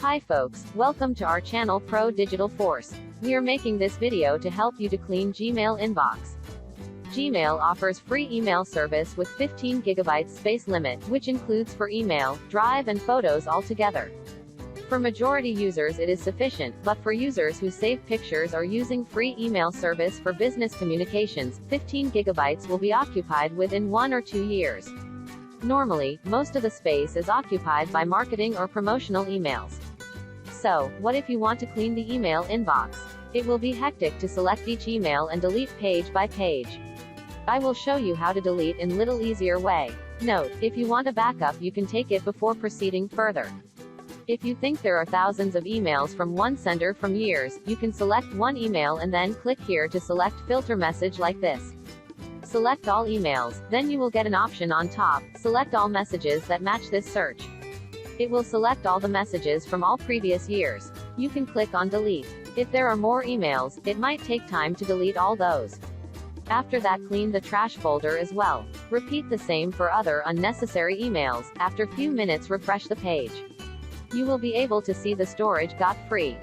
Hi folks, welcome to our channel Pro Digital Force. We are making this video to help you to clean Gmail inbox. Gmail offers free email service with 15 GB space limit, which includes for email, Drive and photos altogether. For majority users it is sufficient, but for users who save pictures or using free email service for business communications, 15 GB will be occupied within 1 or 2 years. Normally, most of the space is occupied by marketing or promotional emails. So, what if you want to clean the email inbox? It will be hectic to select each email and delete page by page. I will show you how to delete in little easier way. Note, if you want a backup you can take it before proceeding further. If you think there are thousands of emails from one sender from years, you can select one email and then click here to select filter message like this. Select all emails, then you will get an option on top, select all messages that match this search. It will select all the messages from all previous years. You can click on delete. If there are more emails, it might take time to delete all those. After that, clean the trash folder as well. Repeat the same for other unnecessary emails. After few minutes refresh the page. You will be able to see the storage got free.